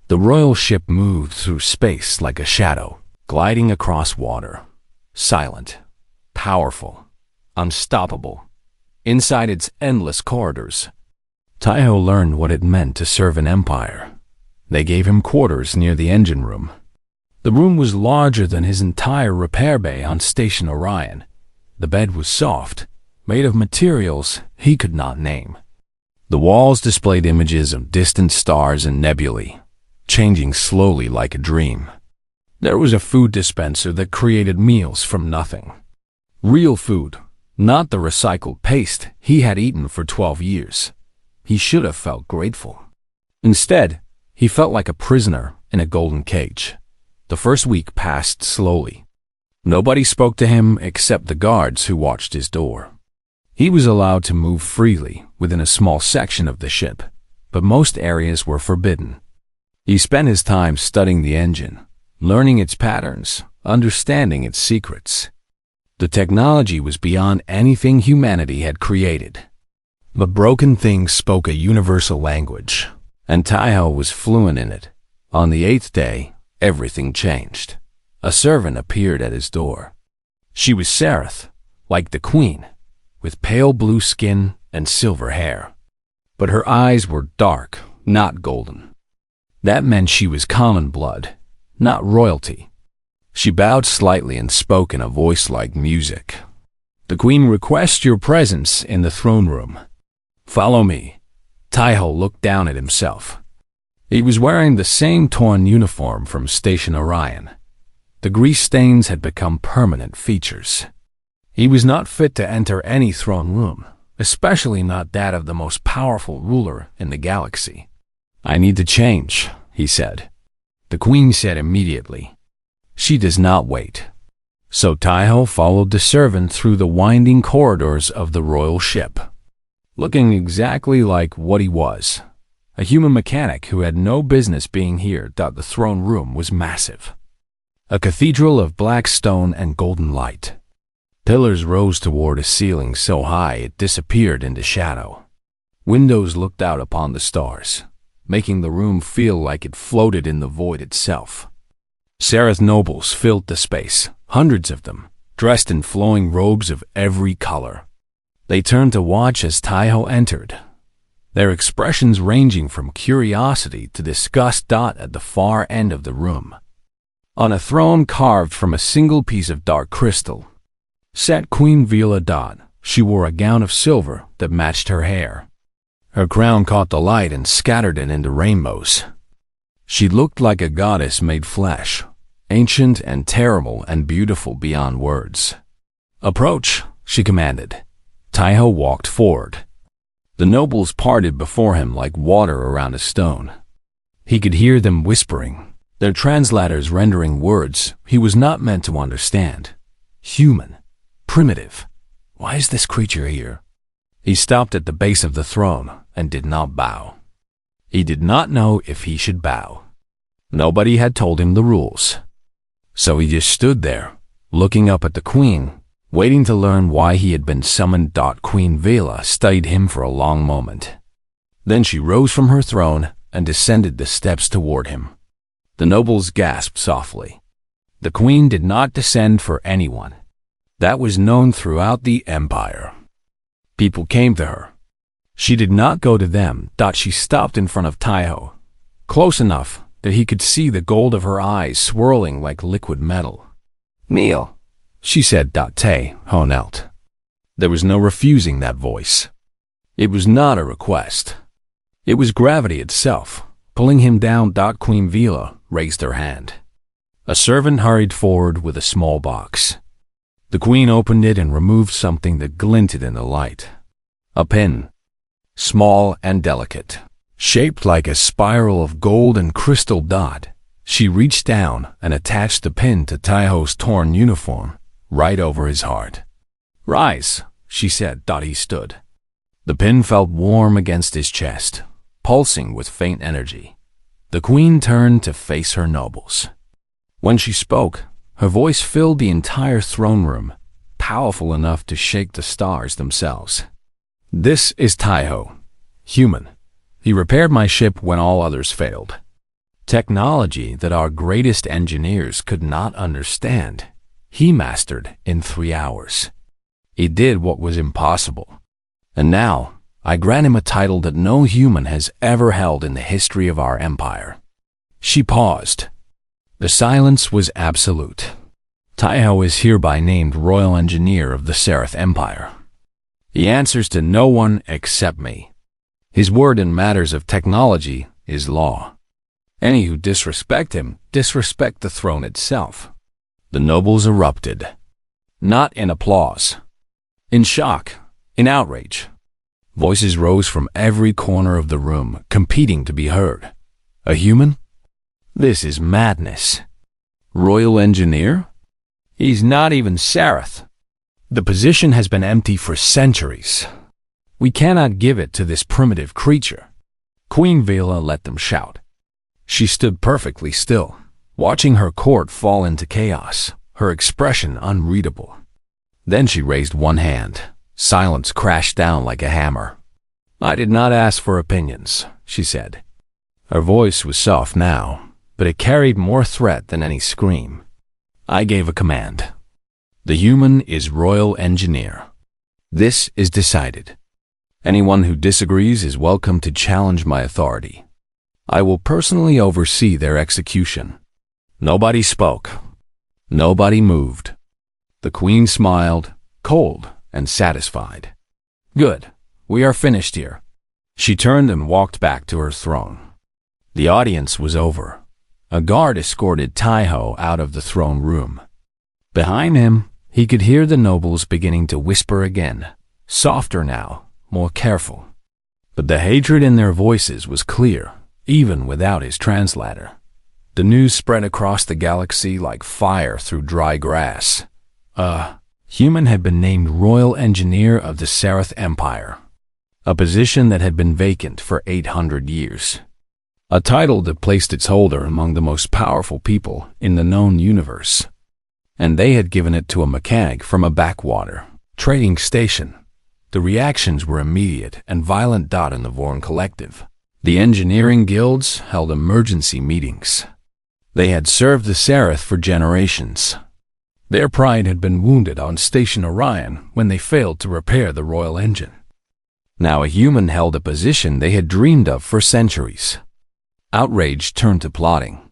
The royal ship moved through space like a shadow, gliding across water. Silent, powerful, unstoppable. Inside its endless corridors, Taiho learned what it meant to serve an empire. They gave him quarters near the engine room. The room was larger than his entire repair bay on Station Orion. The bed was soft, made of materials he could not name. The walls displayed images of distant stars and nebulae, changing slowly like a dream. There was a food dispenser that created meals from nothing. Real food, not the recycled paste he had eaten for 12 years. He should have felt grateful. Instead, he felt like a prisoner in a golden cage. The first week passed slowly. Nobody spoke to him except the guards who watched his door. He was allowed to move freely within a small section of the ship, but most areas were forbidden. He spent his time studying the engine, learning its patterns, understanding its secrets. The technology was beyond anything humanity had created. The broken things spoke a universal language, and Taiho was fluent in it. On the 8th day, everything changed. A servant appeared at his door. She was Sereth, like the queen, with pale blue skin and silver hair. But her eyes were dark, not golden. That meant she was common blood, not royalty. She bowed slightly and spoke in a voice like music. "The queen requests your presence in the throne room. Follow me." Taiho looked down at himself. He was wearing the same torn uniform from Station Orion. The grease stains had become permanent features. He was not fit to enter any throne room, especially not that of the most powerful ruler in the galaxy. "I need to change," he said. The queen said immediately. She does not wait. So Taiho followed the servant through the winding corridors of the royal ship. Looking exactly like what he was, a human mechanic who had no business being here. The throne room was massive. A cathedral of black stone and golden light. Pillars rose toward a ceiling so high it disappeared into shadow. Windows looked out upon the stars, making the room feel like it floated in the void itself. Sereth nobles filled the space, hundreds of them, dressed in flowing robes of every color. They turned to watch as Taiho entered, their expressions ranging from curiosity to disgust. At the far end of the room, on a throne carved from a single piece of dark crystal, sat Queen Vila. She wore a gown of silver that matched her hair. Her crown caught the light and scattered it into rainbows. She looked like a goddess made flesh, ancient and terrible and beautiful beyond words. "Approach," she commanded. Taiho walked forward. The nobles parted before him like water around a stone. He could hear them whispering, their translators rendering words he was not meant to understand. Human. Primitive. Why is this creature here? He stopped at the base of the throne and did not bow. He did not know if he should bow. Nobody had told him the rules. So he just stood there, looking up at the queen, waiting to learn why he had been summoned. Queen Vela studied him for a long moment. Then she rose from her throne and descended the steps toward him. The nobles gasped softly. The queen did not descend for anyone. That was known throughout the empire. People came to her. She did not go to them. She stopped in front of Taiho, close enough that he could see the gold of her eyes swirling like liquid metal. "Kneel," she said. Taiho knelt. There was no refusing that voice. It was not a request. It was gravity itself, pulling him down. Queen Vila raised her hand. A servant hurried forward with a small box. The queen opened it and removed something that glinted in the light. A pin, small and delicate, shaped like a spiral of gold and crystal. She reached down and attached the pin to Taiho's torn uniform, right over his heart. "Rise," she said. He stood. The pin felt warm against his chest, pulsing with faint energy. The queen turned to face her nobles. When she spoke, her voice filled the entire throne room, powerful enough to shake the stars themselves. "This is Taiho, human. He repaired my ship when all others failed." Technology that our greatest engineers could not understand, he mastered in 3 hours. He did what was impossible. And now, I grant him a title that no human has ever held in the history of our empire. She paused. The silence was absolute. Taiho is hereby named Royal Engineer of the Seraph Empire. He answers to no one except me. His word in matters of technology is law. Any who disrespect him disrespect the throne itself. The nobles erupted. Not in applause. In shock. In outrage. Voices rose from every corner of the room, competing to be heard. A human? This is madness. Royal Engineer? He's not even Sarath. The position has been empty for centuries. We cannot give it to this primitive creature. Queen Vela let them shout. She stood perfectly still, watching her court fall into chaos, her expression unreadable. Then she raised one hand. Silence crashed down like a hammer. I did not ask for opinions, she said. Her voice was soft now, but it carried more threat than any scream. I gave a command. The human is Royal Engineer. This is decided. Anyone who disagrees is welcome to challenge my authority. I will personally oversee their execution. Nobody spoke. Nobody moved. The queen smiled, cold and satisfied. Good. We are finished here. She turned and walked back to her throne. The audience was over. A guard escorted Taiho out of the throne room. Behind him, he could hear the nobles beginning to whisper again, softer now, more careful. But the hatred in their voices was clear, even without his translator. The news spread across the galaxy like fire through dry grass. A human had been named Royal Engineer of the Seraph Empire, a position that had been vacant for 800 years. A title that placed its holder among the most powerful people in the known universe. And they had given it to a mechanic from a backwater trading station. The reactions were immediate and violent. In the Vorn Collective, the engineering guilds held emergency meetings. They had served the Seraph for generations. Their pride had been wounded on Station Orion when they failed to repair the royal engine. Now a human held a position they had dreamed of for centuries. Outrage turned to plotting.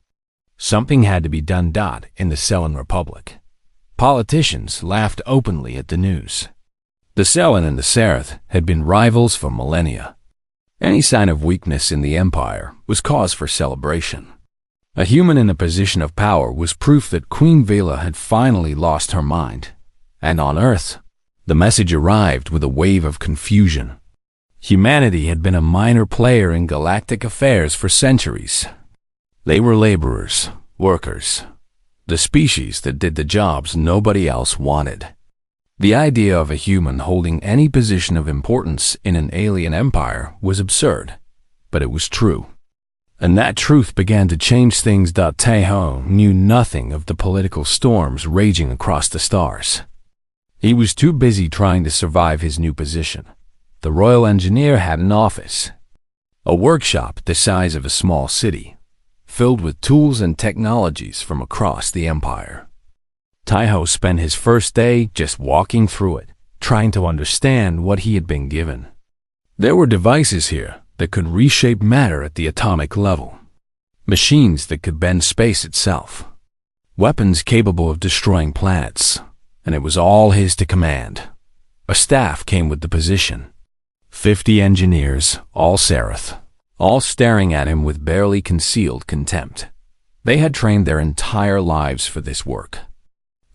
Something had to be done. In the Selen Republic, politicians laughed openly at the news. The Selen and the Seraph had been rivals for millennia. Any sign of weakness in the empire was cause for celebration. A human in a position of power was proof that Queen Vela had finally lost her mind. And on Earth, the message arrived with a wave of confusion. Humanity had been a minor player in galactic affairs for centuries. They were laborers, workers, the species that did the jobs nobody else wanted. The idea of a human holding any position of importance in an alien empire was absurd, but it was true. And that truth began to change things. Taiho knew nothing of the political storms raging across the stars. He was too busy trying to survive his new position. The Royal Engineer had an office, a workshop the size of a small city, filled with tools and technologies from across the empire. Taiho spent his first day just walking through it, trying to understand what he had been given. There were devices here that could reshape matter at the atomic level, machines that could bend space itself, weapons capable of destroying planets, and it was all his to command. A staff came with the position. 50 engineers, all Seraph, all staring at him with barely concealed contempt. They had trained their entire lives for this work.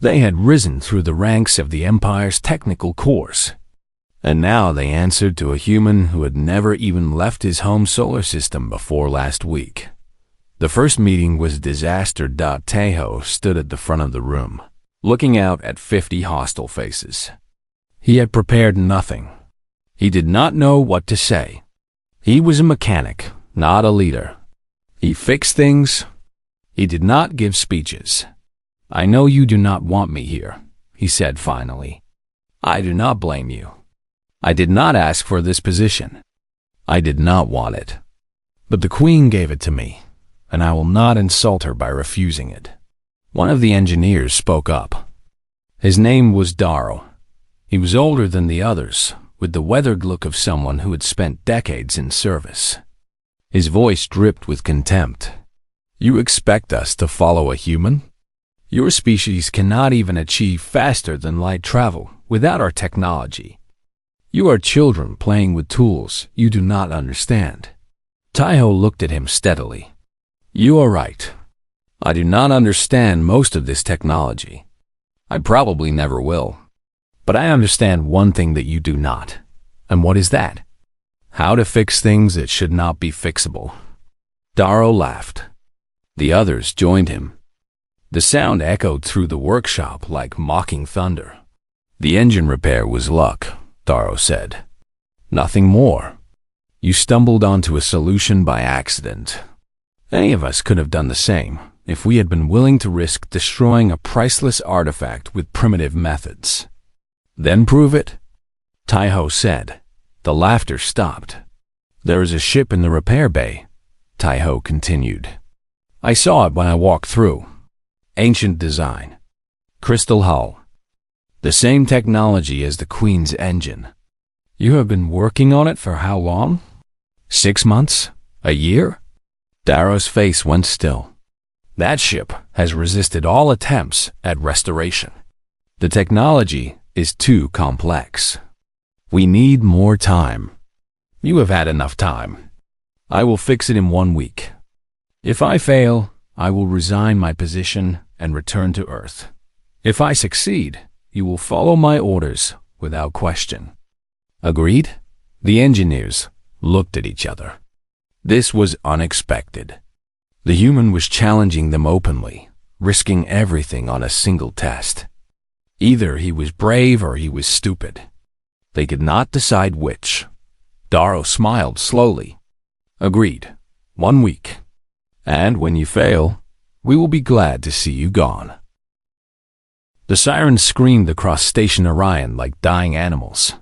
They had risen through the ranks of the Empire's technical corps, and now they answered to a human who had never even left his home solar system before last week. The first meeting was a disaster. Taiho stood at the front of the room, looking out at 50 hostile faces. He had prepared nothing. He did not know what to say. He was a mechanic, not a leader. He fixed things. He did not give speeches. I know you do not want me here, he said finally. I do not blame you. I did not ask for this position. I did not want it. But the Queen gave it to me. and I will not insult her by refusing it. One of the engineers spoke up. His name was Darrow. He was older than the others, with the weathered look of someone who had spent decades in service. His voice dripped with contempt. You expect us to follow a human? Your species cannot even achieve faster than light travel without our technology. You are children playing with tools you do not understand. Taiho looked at him steadily. You are right. I do not understand most of this technology. I probably never will. But I understand one thing that you do not. And what is that? How to fix things that should not be fixable. Darrow laughed. The others joined him. The sound echoed through the workshop like mocking thunder. The engine repair was luck, Darrow said. Nothing more. You stumbled onto a solution by accident. Any of us could have done the same if we had been willing to risk destroying a priceless artifact with primitive methods. Then prove it, Taiho said. The laughter stopped. There is a ship in the repair bay, Taiho continued. I saw it when I walked through. Ancient design. Crystal hull. The same technology as the Queen's engine. You have been working on it for how long? 6 months? A year? Darrow's face went still. That ship has resisted all attempts at restoration. The technology is too complex. We need more time. You have had enough time. I will fix it in 1 week. If I fail, I will resign my position and return to Earth. If I succeed, you will follow my orders without question. Agreed? The engineers looked at each other. This was unexpected. The human was challenging them openly, risking everything on a single test. Either he was brave or he was stupid. They could not decide which. Darrow smiled slowly. Agreed. 1 week. And when you fail, we will be glad to see you gone. The sirens screamed across Station Orion like dying animals.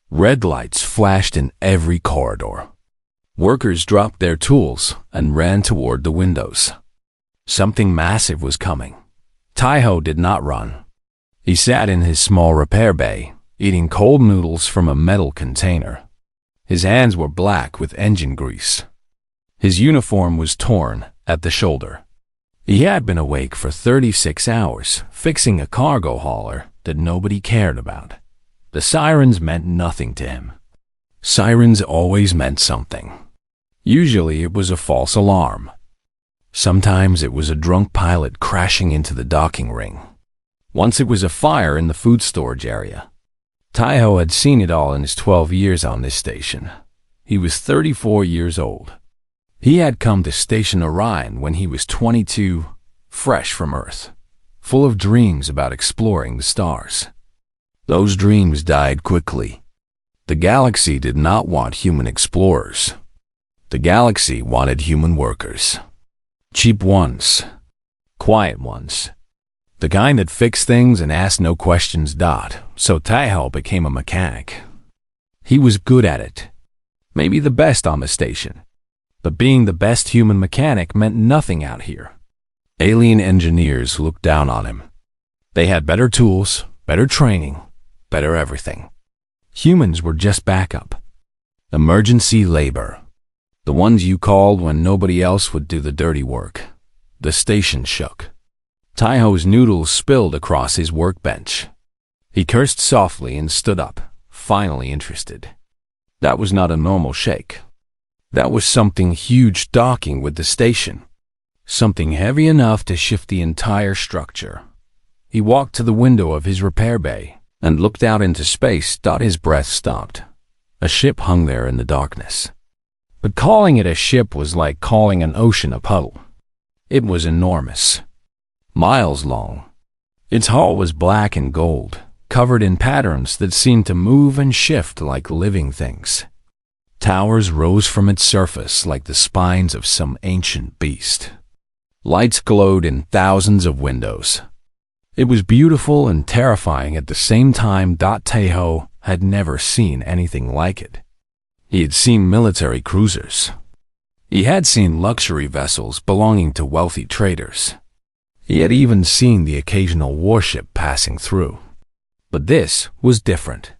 Red lights flashed in every corridor. Workers dropped their tools and ran toward the windows. Something massive was coming. Taiho did not run. He sat in his small repair bay, eating cold noodles from a metal container. His hands were black with engine grease. His uniform was torn at the shoulder. He had been awake for 36 hours, fixing a cargo hauler that nobody cared about. The sirens meant nothing to him. Sirens always meant something. Usually it was a false alarm. Sometimes it was a drunk pilot crashing into the docking ring. Once it was a fire in the food storage area. Taiho had seen it all in his 12 years on this station. He was 34 years old. He had come to Station Orion when he was 22, fresh from Earth, full of dreams about exploring the stars. Those dreams died quickly. The galaxy did not want human explorers. The galaxy wanted human workers. Cheap ones. Quiet ones. The kind that fixed things and asked no questions. So Taiho became a mechanic. He was good at it. Maybe the best on the station. But being the best human mechanic meant nothing out here. Alien engineers looked down on him. They had better tools, better training, better everything. Humans were just backup. Emergency labor. The ones you called when nobody else would do the dirty work. The station shook. Taiho's noodles spilled across his workbench. He cursed softly and stood up, finally interested. That was not a normal shake. That was something huge docking with the station. Something heavy enough to shift the entire structure. He walked to the window of his repair bay and looked out into space. His breath stopped. A ship hung there in the darkness. But calling it a ship was like calling an ocean a puddle. It was enormous. Miles long. Its hull was black and gold, covered in patterns that seemed to move and shift like living things. Towers rose from its surface like the spines of some ancient beast. Lights glowed in thousands of windows. It was beautiful and terrifying at the same time. Taiho had never seen anything like it. He had seen military cruisers. He had seen luxury vessels belonging to wealthy traders. He had even seen the occasional warship passing through. But this was different.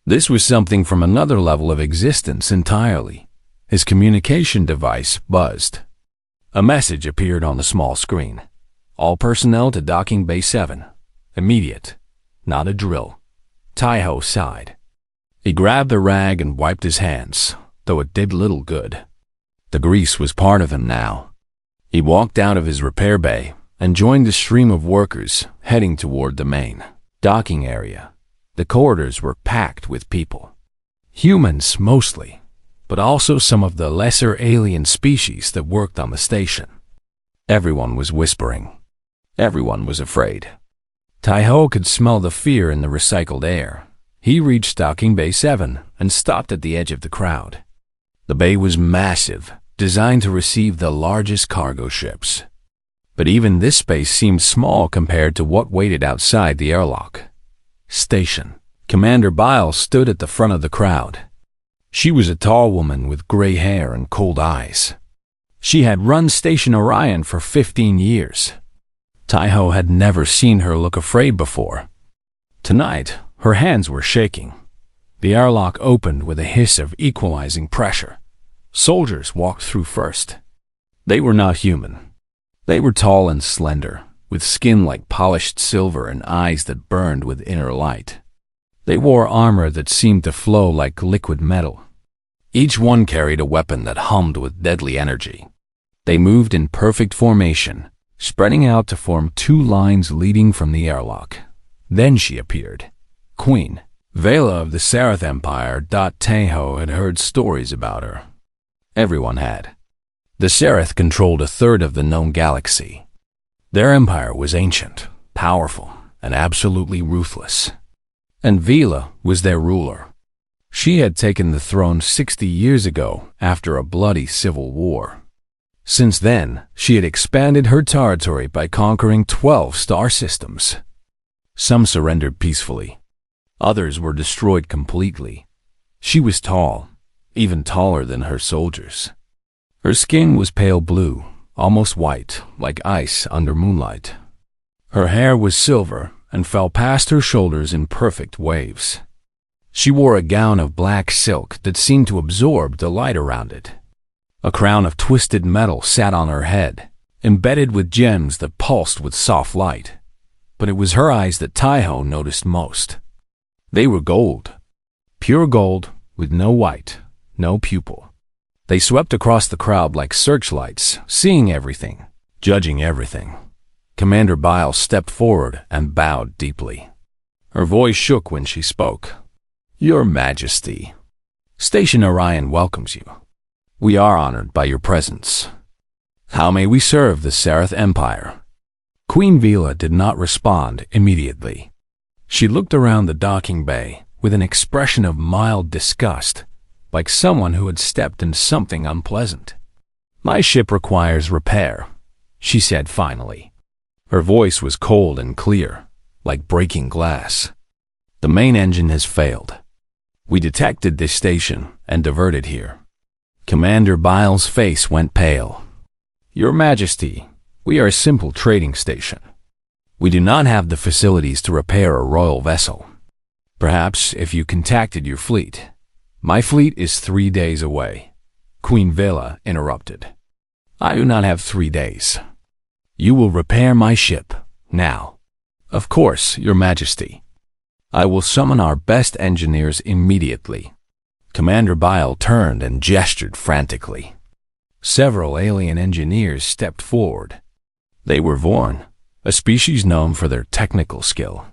This was something from another level of existence entirely. His communication device buzzed. A message appeared on the small screen. All personnel to docking bay 7. Immediate. Not a drill. Tai-Ho sighed. He grabbed the rag and wiped his hands, though it did little good. The grease was part of him now. He walked out of his repair bay and joined the stream of workers heading toward the main docking area. The corridors were packed with people. Humans mostly, but also some of the lesser alien species that worked on the station. Everyone was whispering. Everyone was afraid. Tai-Ho could smell the fear in the recycled air. He reached docking bay 7 and stopped at the edge of the crowd. The bay was massive, designed to receive the largest cargo ships. But even this space seemed small compared to what waited outside the airlock. Station. Commander Biles stood at the front of the crowd. She was a tall woman with gray hair and cold eyes. She had run Station Orion for 15 years. Tai-Ho had never seen her look afraid before. Tonight, her hands were shaking. The airlock opened with a hiss of equalizing pressure. Soldiers walked through first. They were not human. They were tall and slender, with skin like polished silver and eyes that burned with inner light. They wore armor that seemed to flow like liquid metal. Each one carried a weapon that hummed with deadly energy. They moved in perfect formation, spreading out to form 2 lines leading from the airlock. Then she appeared. Queen Vela of the Sarath Empire. Tai-Ho had heard stories about her. Everyone had. The Sarath controlled a third of the known galaxy. Their empire was ancient, powerful, and absolutely ruthless. And Vela was their ruler. She had taken the throne 60 years ago after a bloody civil war. Since then, she had expanded her territory by conquering 12 star systems. Some surrendered peacefully. Others were destroyed completely. She was tall, even taller than her soldiers. Her skin was pale blue, almost white, like ice under moonlight. Her hair was silver and fell past her shoulders in perfect waves. She wore a gown of black silk that seemed to absorb the light around it. A crown of twisted metal sat on her head, embedded with gems that pulsed with soft light. But it was her eyes that Tai-Ho noticed most. They were gold. Pure gold, with no white, no pupil. They swept across the crowd like searchlights, seeing everything, judging everything. Commander Biles stepped forward and bowed deeply. Her voice shook when she spoke. Your Majesty, Station Orion welcomes you. We are honored by your presence. How may we serve the Sarath Empire? Queen Vela did not respond immediately. She looked around the docking bay with an expression of mild disgust, like someone who had stepped in something unpleasant. My ship requires repair, she said finally. Her voice was cold and clear, like breaking glass. The main engine has failed. We detected this station and diverted here. Commander Biles' face went pale. Your Majesty, we are a simple trading station. We do not have the facilities to repair a royal vessel. Perhaps if you contacted your fleet. My fleet is 3 days away. Queen Vela interrupted. I do not have 3 days. You will repair my ship, now. Of course, Your Majesty. I will summon our best engineers immediately. Commander Biles turned and gestured frantically. Several alien engineers stepped forward. They were Vorn, a species known for their technical skill.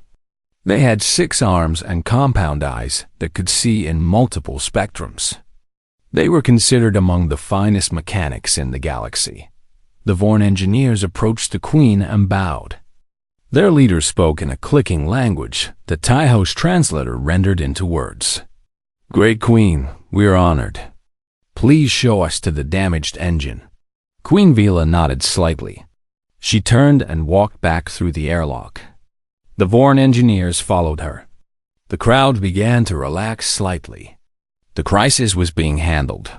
They had 6 arms and compound eyes that could see in multiple spectrums. They were considered among the finest mechanics in the galaxy. The Vorn engineers approached the Queen and bowed. Their leader spoke in a clicking language that Tai-Ho's translator rendered into words. Great Queen, we are honored. Please show us to the damaged engine. Queen Vela nodded slightly. She turned and walked back through the airlock. The Vorn engineers followed her. The crowd began to relax slightly. The crisis was being handled.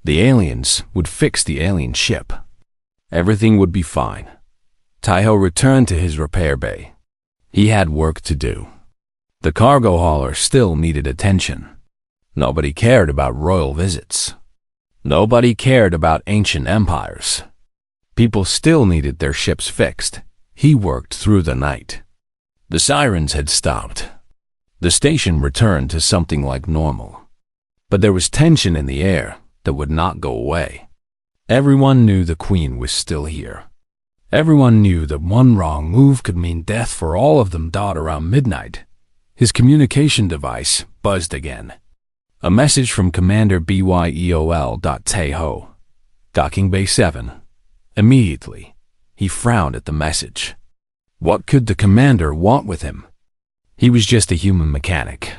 The aliens would fix the alien ship. Everything would be fine. Taiho returned to his repair bay. He had work to do. The cargo hauler still needed attention. Nobody cared about royal visits. Nobody cared about ancient empires. People still needed their ships fixed. He worked through the night. The sirens had stopped. The station returned to something like normal. But there was tension in the air that would not go away. Everyone knew the Queen was still here. Everyone knew that one wrong move could mean death for all of them. Around midnight, his communication device buzzed again. A message from Commander BYEOL.Taiho, Docking Bay 7. Immediately, he frowned at the message. What could the commander want with him? He was just a human mechanic.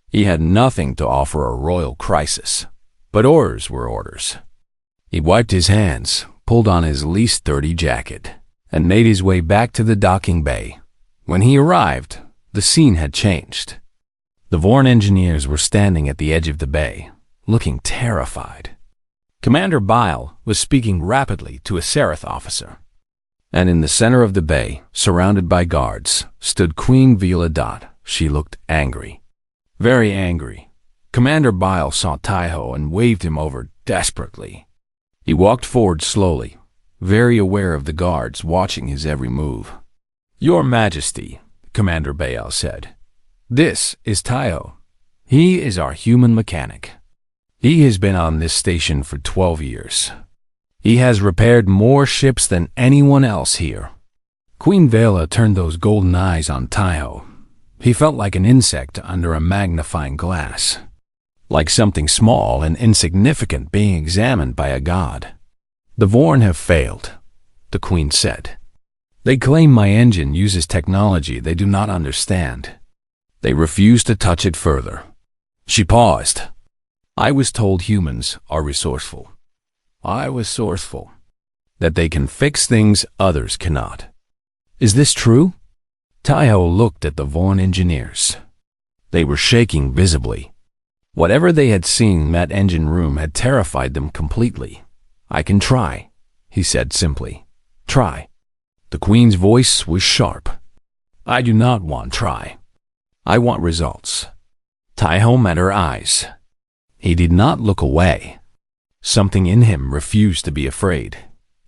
He had nothing to offer a royal crisis, but orders were orders. He wiped his hands, pulled on his least dirty jacket, and made his way back to the docking bay. When he arrived, the scene had changed. The Vorn engineers were standing at the edge of the bay, looking terrified. Commander Bile was speaking rapidly to a Seraph officer. And in the center of the bay, surrounded by guards, stood Queen Vila. She looked angry. Very angry. Commander Bile saw Taiho and waved him over desperately. He walked forward slowly, very aware of the guards watching his every move. "Your Majesty," Commander Baal said, "this is Taiho. He is our human mechanic. He has been on this station for 12 years. He has repaired more ships than anyone else here." Queen Vela turned those golden eyes on Taiho. He felt like an insect under a magnifying glass, like something small and insignificant being examined by a god. "The Vorn have failed," the Queen said. "They claim my engine uses technology they do not understand. They refuse to touch it further." She paused. "I was told humans are resourceful. I was resourceful. That they can fix things others cannot. Is this true?" Taiho looked at the Vorn engineers. They were shaking visibly. Whatever they had seen in that engine room had terrified them completely. "I can try," he said simply. "Try." The Queen's voice was sharp. "I do not want try. I want results." Taiho met her eyes. He did not look away. Something in him refused to be afraid,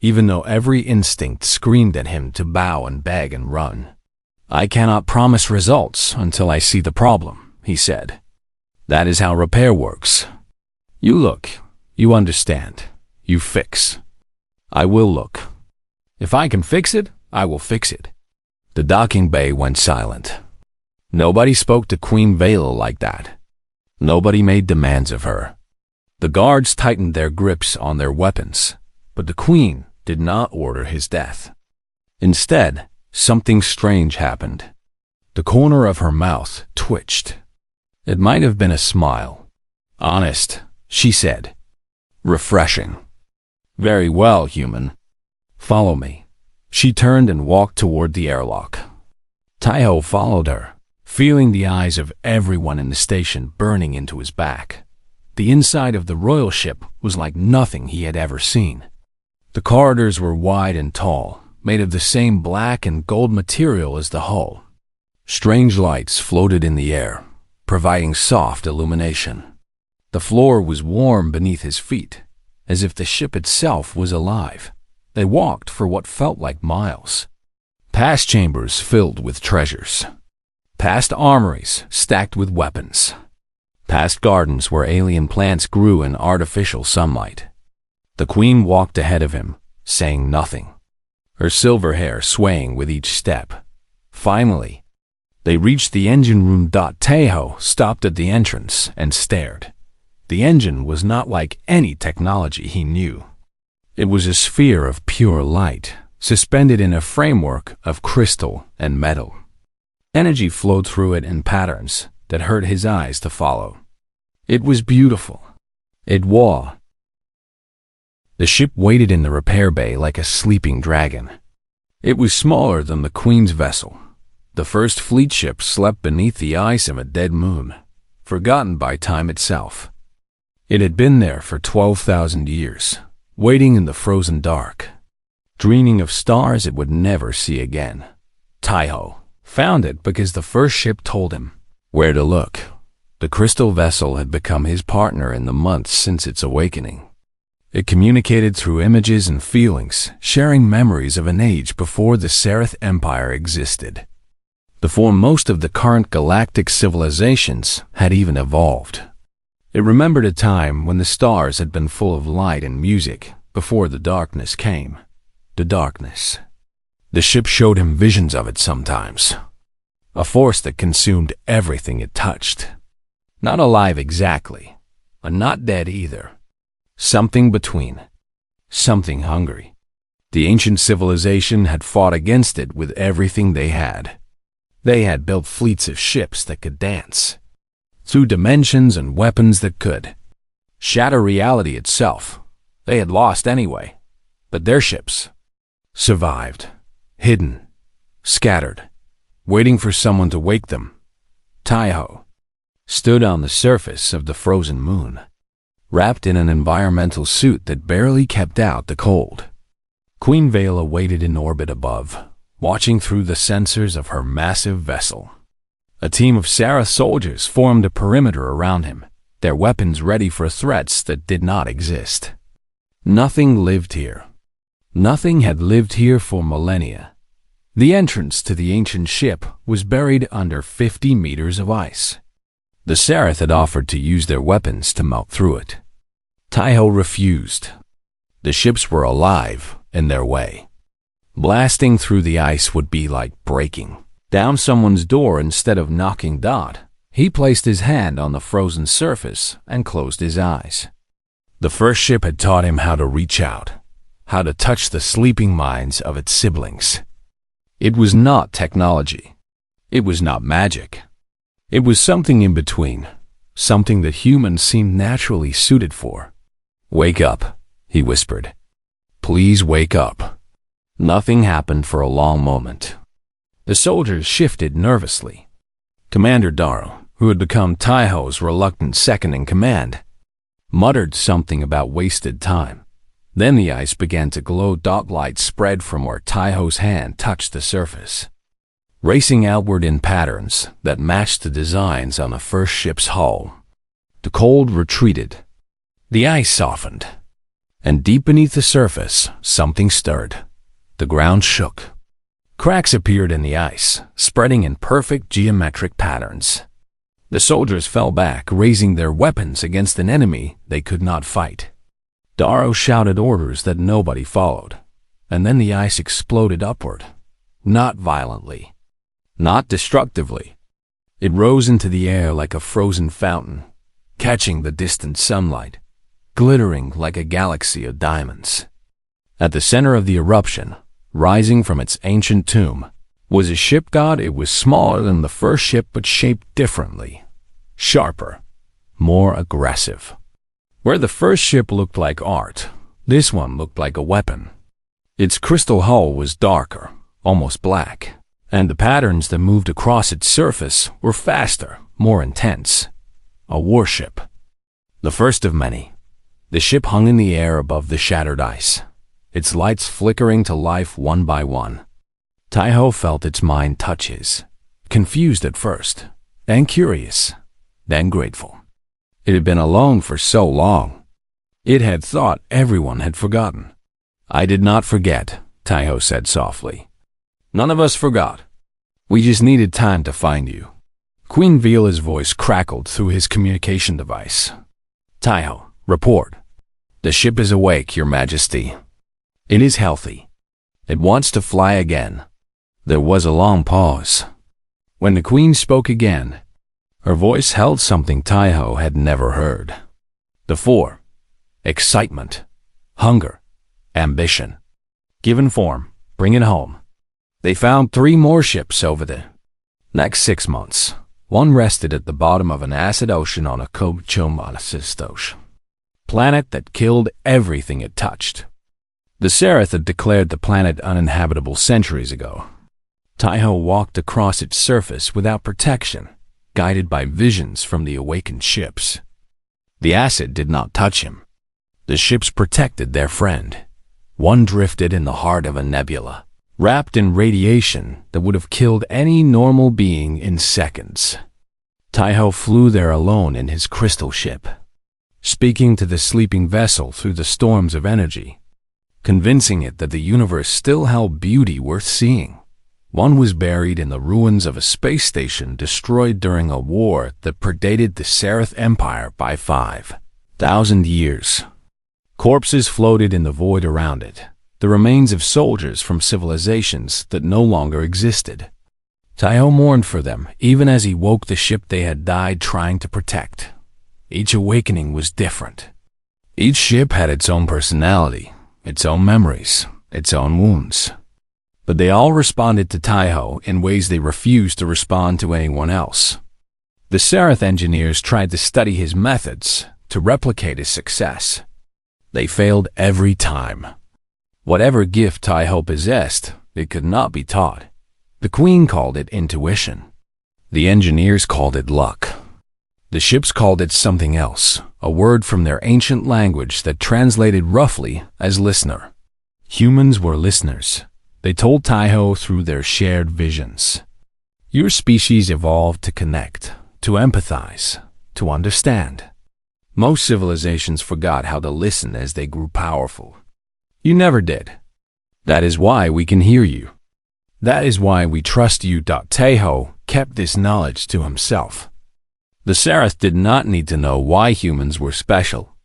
even though every instinct screamed at him to bow and beg and run. "I cannot promise results until I see the problem," he said. "That is how repair works. You look, you understand, you fix. I will look. If I can fix it, I will fix it." The docking bay went silent. Nobody spoke to Queen Vela like that. Nobody made demands of her. The guards tightened their grips on their weapons, but the Queen did not order his death. Instead, something strange happened. The corner of her mouth twitched. It might have been a smile. "Honest," she said. "Refreshing." "Very well, human. Follow me." She turned and walked toward the airlock. Taiho followed her, feeling the eyes of everyone in the station burning into his back. The inside of the royal ship was like nothing he had ever seen. The corridors were wide and tall, made of the same black and gold material as the hull. Strange lights floated in the air, providing soft illumination. The floor was warm beneath his feet, as if the ship itself was alive. They walked for what felt like miles. Past chambers filled with treasures. Past armories stacked with weapons. Past gardens where alien plants grew in artificial sunlight. The Queen walked ahead of him, saying nothing, her silver hair swaying with each step. Finally, they reached the engine room. Taiho stopped at the entrance and stared. The engine was not like any technology he knew. It was a sphere of pure light, suspended in a framework of crystal and metal. Energy flowed through it in patterns that hurt his eyes to follow. It was beautiful. It was. The ship waited in the repair bay like a sleeping dragon. It was smaller than the Queen's vessel. The first fleet ship slept beneath the ice of a dead moon, forgotten by time itself. It had been there for 12,000 years, waiting in the frozen dark, dreaming of stars it would never see again. Taiho found it because the first ship told him where to look. The crystal vessel had become his partner in the months since its awakening. It communicated through images and feelings, sharing memories of an age before the Seraph Empire existed, before most of the current galactic civilizations had even evolved. It remembered a time when the stars had been full of light and music before the darkness came. The darkness. The ship showed him visions of it sometimes. A force that consumed everything it touched. Not alive exactly, but not dead either. Something between. Something hungry. The ancient civilization had fought against it with everything they had. They had built fleets of ships that could dance through dimensions and weapons that could shatter reality itself. They had lost anyway, but their ships survived, hidden, scattered, waiting for someone to wake them. Taiho stood on the surface of the frozen moon, wrapped in an environmental suit that barely kept out the cold. Queen Vela waited in orbit above, watching through the sensors of her massive vessel. A team of Sarah soldiers formed a perimeter around him, their weapons ready for threats that did not exist. Nothing lived here. Nothing had lived here for millennia. The entrance to the ancient ship was buried under 50 meters of ice. The Seraph had offered to use their weapons to melt through it. Taiho refused. The ships were alive in their way. Blasting through the ice would be like breaking down someone's door instead of knocking Dot. He placed his hand on the frozen surface and closed his eyes. The first ship had taught him how to reach out, how to touch the sleeping minds of its siblings. It was not technology. It was not magic. It was something in between, something that humans seemed naturally suited for. "Wake up," he whispered. "Please wake up." Nothing happened for a long moment. The soldiers shifted nervously. Commander Darrow, who had become Taiho's reluctant second-in-command, muttered something about wasted time. Then the ice began to glow. Dot light spread from where Taiho's hand touched the surface, racing outward in patterns that matched the designs on the first ship's hull. The cold retreated. The ice softened. And deep beneath the surface, something stirred. The ground shook. Cracks appeared in the ice, spreading in perfect geometric patterns. The soldiers fell back, raising their weapons against an enemy they could not fight. Darrow shouted orders that nobody followed, and then the ice exploded upward. Not violently, not destructively. It rose into the air like a frozen fountain, catching the distant sunlight, glittering like a galaxy of diamonds. At the center of the eruption, rising from its ancient tomb, was a ship god. It was smaller than the first ship but shaped differently, sharper, more aggressive. Where the first ship looked like art, this one looked like a weapon. Its crystal hull was darker, almost black, and the patterns that moved across its surface were faster, more intense. A warship. The first of many. The ship hung in the air above the shattered ice, its lights flickering to life one by one. Taiho felt its mind touch his, confused at first, then curious, then grateful. It had been alone for so long. It had thought everyone had forgotten. "I did not forget," Taiho said softly. "None of us forgot. We just needed time to find you." Queen Vela's voice crackled through his communication device. "Taiho, report. The ship is awake, Your Majesty. It is healthy. It wants to fly again." There was a long pause. When the Queen spoke again, her voice held something Taiho had never heard. The four. Excitement, hunger, ambition. Given form, bring it home. They found 3 more ships over the next 6 months. One rested at the bottom of an acid ocean on a Kobchomalasistos, planet that killed everything it touched. The Seraph had declared the planet uninhabitable centuries ago. Taiho walked across its surface without protection, guided by visions from the awakened ships. The acid did not touch him. The ships protected their friend. One drifted in the heart of a nebula, wrapped in radiation that would have killed any normal being in seconds. Taiho flew there alone in his crystal ship, speaking to the sleeping vessel through the storms of energy, convincing it that the universe still held beauty worth seeing. One was buried in the ruins of a space station destroyed during a war that predated the Seraph Empire by 5,000 years. Corpses floated in the void around it, the remains of soldiers from civilizations that no longer existed. Taiho mourned for them, even as he woke the ship they had died trying to protect. Each awakening was different. Each ship had its own personality, its own memories, its own wounds. But they all responded to Taiho in ways they refused to respond to anyone else. The Seraph engineers tried to study his methods, to replicate his success. They failed every time. Whatever gift Taiho possessed, it could not be taught. The Queen called it intuition. The engineers called it luck. The ships called it something else, a word from their ancient language that translated roughly as listener. Humans were listeners. They told Taiho through their shared visions. Your species evolved to connect, to empathize, to understand. Most civilizations forgot how to listen as they grew powerful. You never did. That is why we can hear you. That is why we trust you. Taiho kept this knowledge to himself. The Seraph did not need to know why humans were special.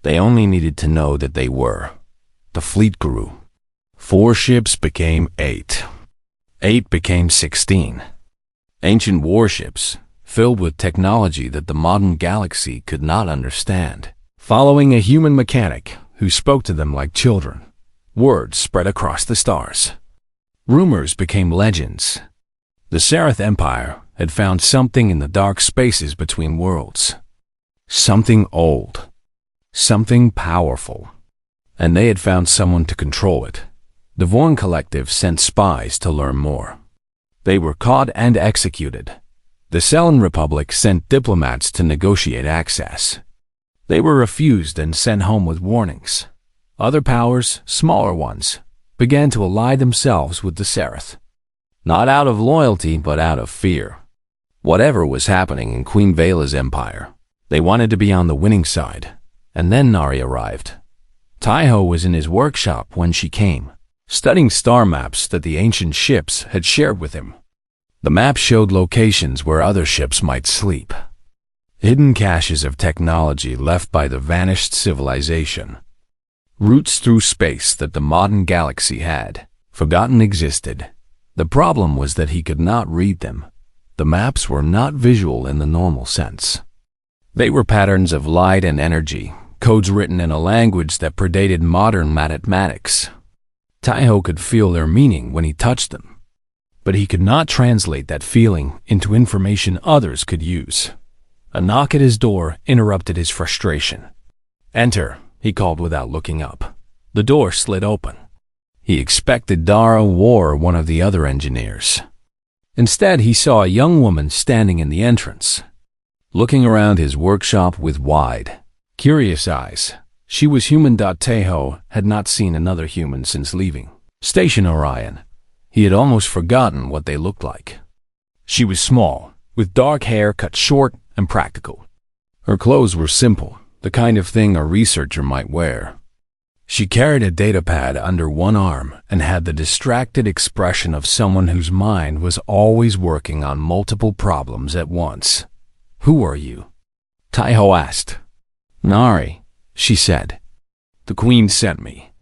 They only needed to know that they were. The fleet grew. 4 ships became 8. 8 became 16. Ancient warships, filled with technology that the modern galaxy could not understand, following a human mechanic who spoke to them like children. Words spread across the stars. Rumors became legends. The Seraph Empire had found something in the dark spaces between worlds. Something old. Something powerful. And they had found someone to control it. The Vorn Collective sent spies to learn more. They were caught and executed. The Selen Republic sent diplomats to negotiate access. They were refused and sent home with warnings. Other powers, smaller ones, began to ally themselves with the Seraph. Not out of loyalty, but out of fear. Whatever was happening in Queen Vela's empire, they wanted to be on the winning side. And then Nari arrived. Taiho was in his workshop when she came, studying star maps that the ancient ships had shared with him. The map showed locations where other ships might sleep. Hidden caches of technology left by the vanished civilization. Routes through space that the modern galaxy had forgotten existed. The problem was that he could not read them. The maps were not visual in the normal sense. They were patterns of light and energy, codes written in a language that predated modern mathematics. Taiho could feel their meaning when he touched them, but he could not translate that feeling into information others could use. A knock at his door interrupted his frustration. "Enter," he called without looking up. The door slid open. He expected Dara War, one of the other engineers. Instead, he saw a young woman standing in the entrance, looking around his workshop with wide, curious eyes. She was human. Taiho had not seen another human since leaving Station Orion. He had almost forgotten what they looked like. She was small, with dark hair cut short and practical. Her clothes were simple, the kind of thing a researcher might wear. She carried a datapad under one arm and had the distracted expression of someone whose mind was always working on multiple problems at once. "Who are you?" Taiho asked. "Nari," she said. "The Queen sent me.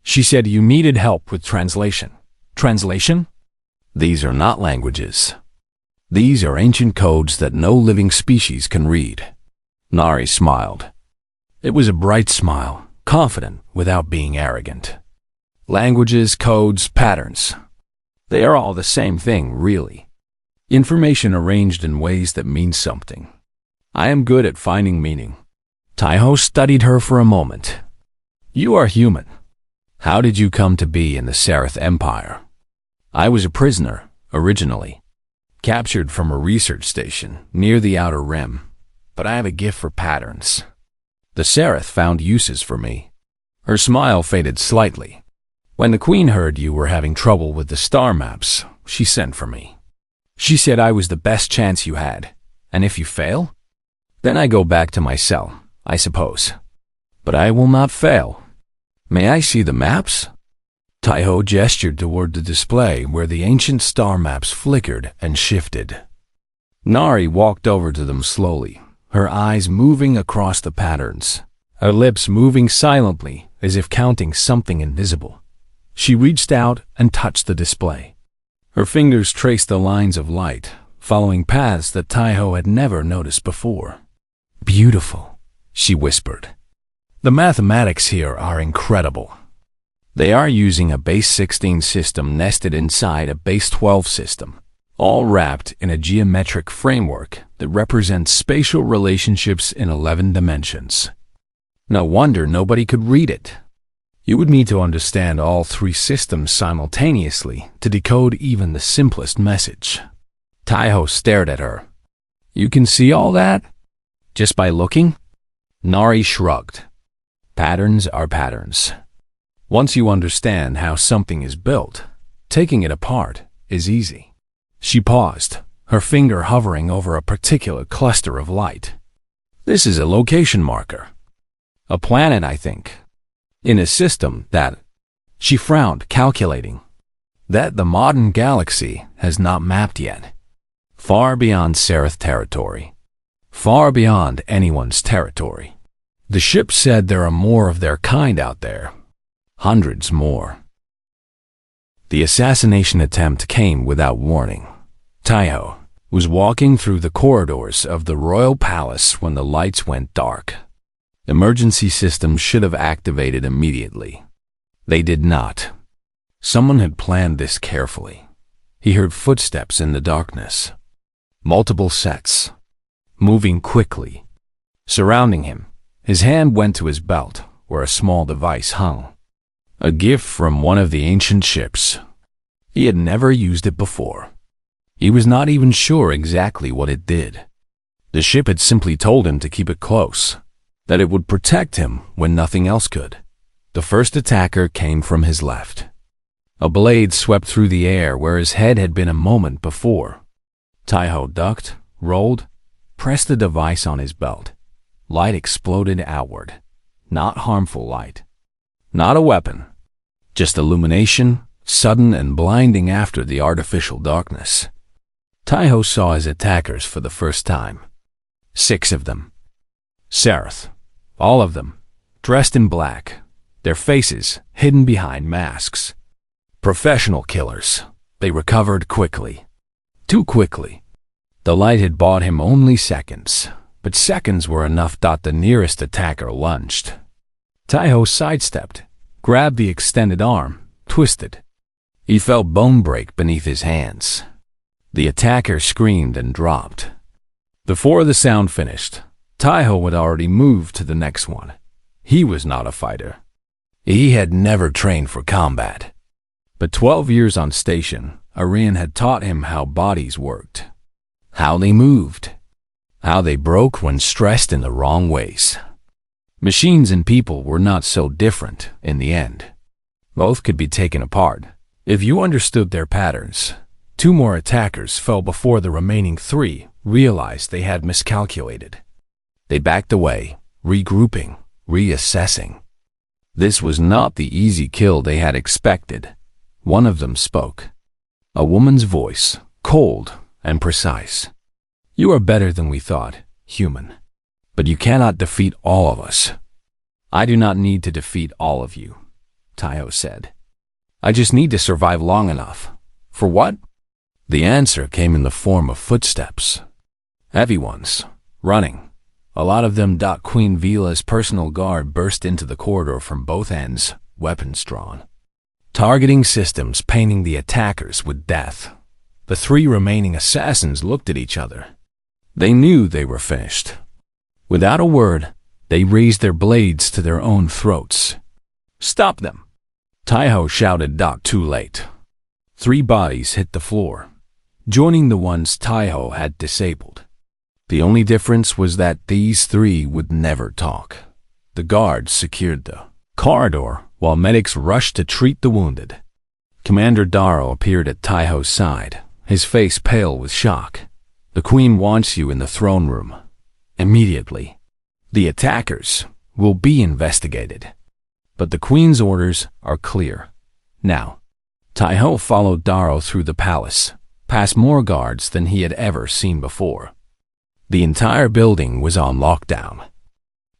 She said you needed help with translation." "Translation?" "These are not languages. These are ancient codes that no living species can read." Nari smiled. It was a bright smile, confident without being arrogant. "Languages, codes, patterns. They are all the same thing, really. Information arranged in ways that mean something. I am good at finding meaning." Taiho studied her for a moment. "You are human. How did you come to be in the Seraph Empire?" "I was a prisoner, originally, captured from a research station near the Outer Rim, but I have a gift for patterns. The Seraph found uses for me. Her smile faded slightly. When the Queen heard you were having trouble with the star maps, she sent for me. She said I was the best chance you had, and if you fail, then I go back to my cell, I suppose. But I will not fail. May I see the maps? Taiho gestured toward the display where the ancient star maps flickered and shifted. Nari walked over to them slowly, her eyes moving across the patterns, her lips moving silently as if counting something invisible. She reached out and touched the display. Her fingers traced the lines of light, following paths that Taiho had never noticed before. Beautiful, she whispered. The mathematics here are incredible. They are using a base 16 system nested inside a base 12 system, all wrapped in a geometric framework that represents spatial relationships in 11 dimensions. No wonder nobody could read it. You would need to understand all 3 systems simultaneously to decode even the simplest message. Taiho stared at her. You can see all that? Just by looking? Nari shrugged. Patterns are patterns. Once you understand how something is built, taking it apart is easy. She paused, her finger hovering over a particular cluster of light. This is a location marker. A planet, I think. In a system that, she frowned, calculating, that the modern galaxy has not mapped yet. Far beyond Seraph territory. Far beyond anyone's territory. The ship said there are more of their kind out there. Hundreds more. The assassination attempt came without warning. Taiho was walking through the corridors of the royal palace when the lights went dark. Emergency systems should have activated immediately. They did not. Someone had planned this carefully. He heard footsteps in the darkness. Multiple sets. Moving quickly. Surrounding him, his hand went to his belt, where a small device hung. A gift from one of the ancient ships. He had never used it before. He was not even sure exactly what it did. The ship had simply told him to keep it close, that it would protect him when nothing else could. The first attacker came from his left. A blade swept through the air where his head had been a moment before. Taiho ducked, rolled, pressed the device on his belt. Light exploded outward. Not harmful light. Not a weapon. Just illumination, sudden and blinding after the artificial darkness. Taiho saw his attackers for the first time. 6 of them. Seraph. All of them. Dressed in black. Their faces hidden behind masks. Professional killers. They recovered quickly. Too quickly. The light had bought him only seconds, but seconds were enough. The nearest attacker lunged. Taiho sidestepped, grabbed the extended arm, twisted. He felt bone break beneath his hands. The attacker screamed and dropped. Before the sound finished, Taiho had already moved to the next one. He was not a fighter. He had never trained for combat. But 12 years on station, Arian had taught him how bodies worked. How they moved. How they broke when stressed in the wrong ways. Machines and people were not so different in the end. Both could be taken apart. If you understood their patterns, 2 more attackers fell before the remaining 3 realized they had miscalculated. They backed away, regrouping, reassessing. This was not the easy kill they had expected. One of them spoke. A woman's voice, cold and precise. You are better than we thought, human. But you cannot defeat all of us. I do not need to defeat all of you, Taiho said. I just need to survive long enough. For what? The answer came in the form of footsteps. Heavy ones, running. A lot of them. Queen Vila's personal guard burst into the corridor from both ends, weapons drawn. Targeting systems painting the attackers with death. The 3 remaining assassins looked at each other. They knew they were finished. Without a word, they raised their blades to their own throats. Stop them! Taiho shouted. Too late. 3 bodies hit the floor, joining the ones Taiho had disabled. The only difference was that these 3 would never talk. The guards secured the corridor while medics rushed to treat the wounded. Commander Darrow appeared at Taiho's side, his face pale with shock. "The Queen wants you in the throne room. Immediately. The attackers will be investigated. But the Queen's orders are clear. Now." Taiho followed Darrow through the palace, past more guards than he had ever seen before. The entire building was on lockdown.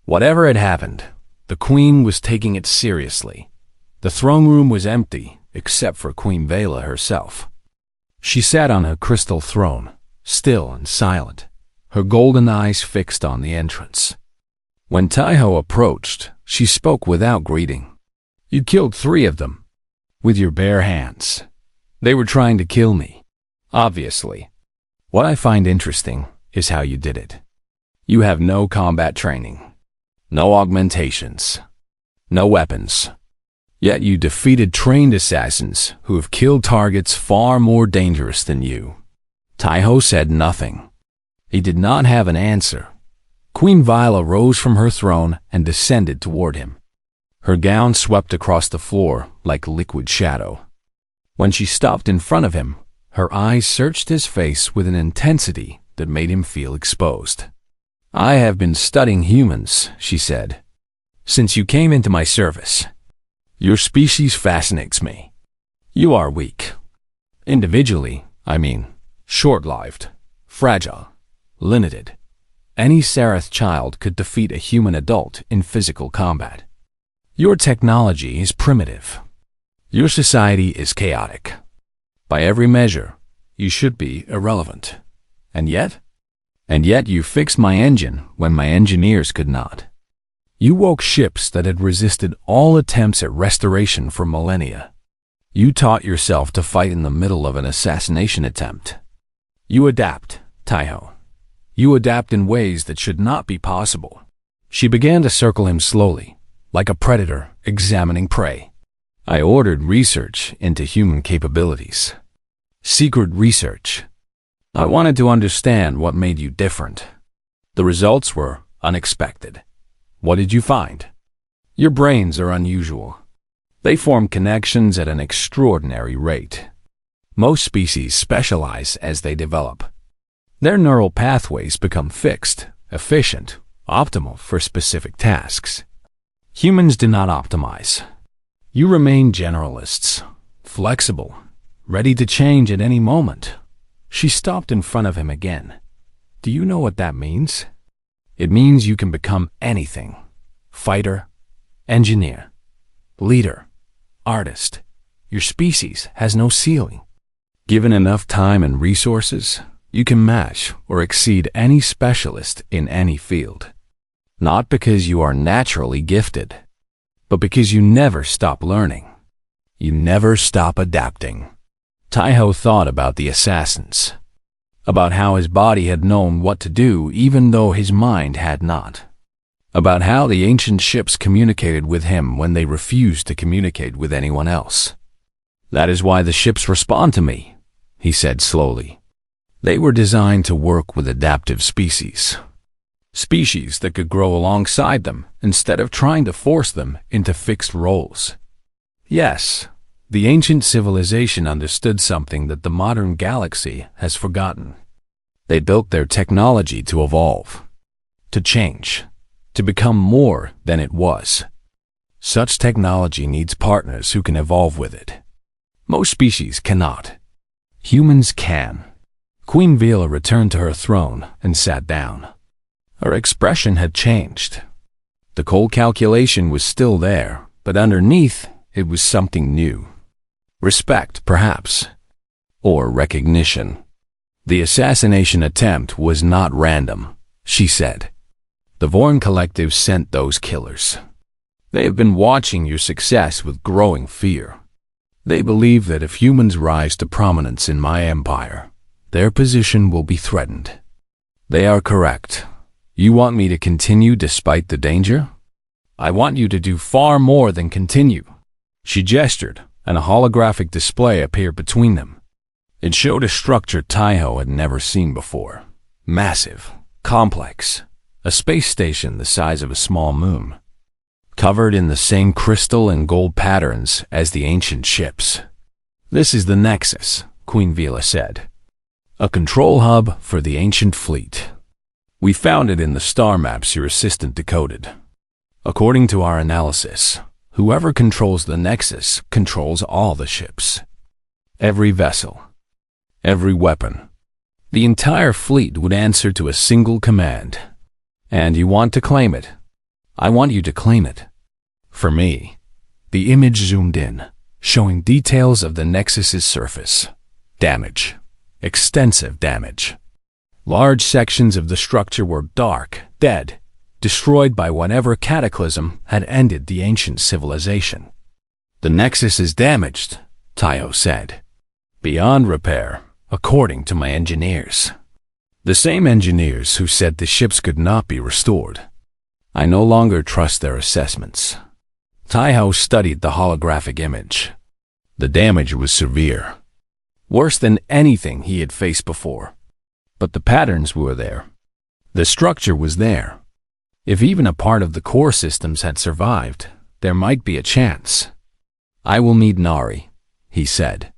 Whatever had happened, the Queen was taking it seriously. The throne room was empty, except for Queen Vela herself. She sat on her crystal throne, still and silent, her golden eyes fixed on the entrance. When Taiho approached, she spoke without greeting. "You killed 3 of them. With your bare hands. They were trying to kill me, obviously. What I find interesting is how you did it. You have no combat training, no augmentations, no weapons. Yet you defeated trained assassins who have killed targets far more dangerous than you." Taiho said nothing. He did not have an answer. Queen Viola rose from her throne and descended toward him. Her gown swept across the floor like liquid shadow. When she stopped in front of him, her eyes searched his face with an intensity that made him feel exposed. "I have been studying humans," she said, "since you came into my service. Your species fascinates me. You are weak. Individually, I mean, short-lived, fragile, limited. Any Sarath child could defeat a human adult in physical combat. Your technology is primitive. Your society is chaotic. By every measure, you should be irrelevant. And yet you fixed my engine when my engineers could not. You woke ships that had resisted all attempts at restoration for millennia. You taught yourself to fight in the middle of an assassination attempt. You adapt, Taiho. You adapt in ways that should not be possible." She began to circle him slowly, like a predator examining prey. "I ordered research into human capabilities. Secret research. I wanted to understand what made you different. The results were unexpected. What did you find? Your brains are unusual. They form connections at an extraordinary rate. Most species specialize as they develop. Their neural pathways become fixed, efficient, optimal for specific tasks. Humans do not optimize. You remain generalists, flexible, ready to change at any moment." She stopped in front of him again. "Do you know what that means? It means you can become anything. Fighter, engineer, leader, artist. Your species has no ceiling. Given enough time and resources, you can match or exceed any specialist in any field. Not because you are naturally gifted, but because you never stop learning. You never stop adapting." Taiho thought about the assassins, about how his body had known what to do even though his mind had not, about how the ancient ships communicated with him when they refused to communicate with anyone else. "That is why the ships respond to me," he said slowly. "They were designed to work with adaptive species. Species that could grow alongside them instead of trying to force them into fixed roles. Yes, the ancient civilization understood something that the modern galaxy has forgotten. They built their technology to evolve, to change, to become more than it was. Such technology needs partners who can evolve with it. Most species cannot. Humans can." Queen Vela returned to her throne and sat down. Her expression had changed. The cold calculation was still there, but underneath it was something new. Respect, perhaps, or recognition. "The assassination attempt was not random," she said. "The Vorn Collective sent those killers. They have been watching your success with growing fear. They believe that if humans rise to prominence in my empire, their position will be threatened. They are correct. You want me to continue despite the danger? I want you to do far more than continue." She gestured, and a holographic display appeared between them. It showed a structure Taiho had never seen before. Massive, complex, a space station the size of a small moon. covered in the same crystal and gold patterns as the ancient ships. "This is the Nexus," Queen Vela said. "A control hub for the ancient fleet. We found it in the star maps your assistant decoded. According to our analysis, whoever controls the Nexus controls all the ships. Every vessel. Every weapon. The entire fleet would answer to a single command. And you want to claim it. I want you to claim it. For me." The image zoomed in, showing details of the Nexus's surface. Damage. Extensive damage. Large sections of the structure were dark, dead, destroyed by whatever cataclysm had ended the ancient civilization. "The Nexus is damaged," Taiho said. "Beyond repair, according to my engineers." The same engineers who said the ships could not be restored. I no longer trust their assessments. Taiho studied the holographic image. The damage was severe. Worse than anything he had faced before. But the patterns were there. The structure was there. If even a part of the core systems had survived, there might be a chance. "I will meet Nari," he said.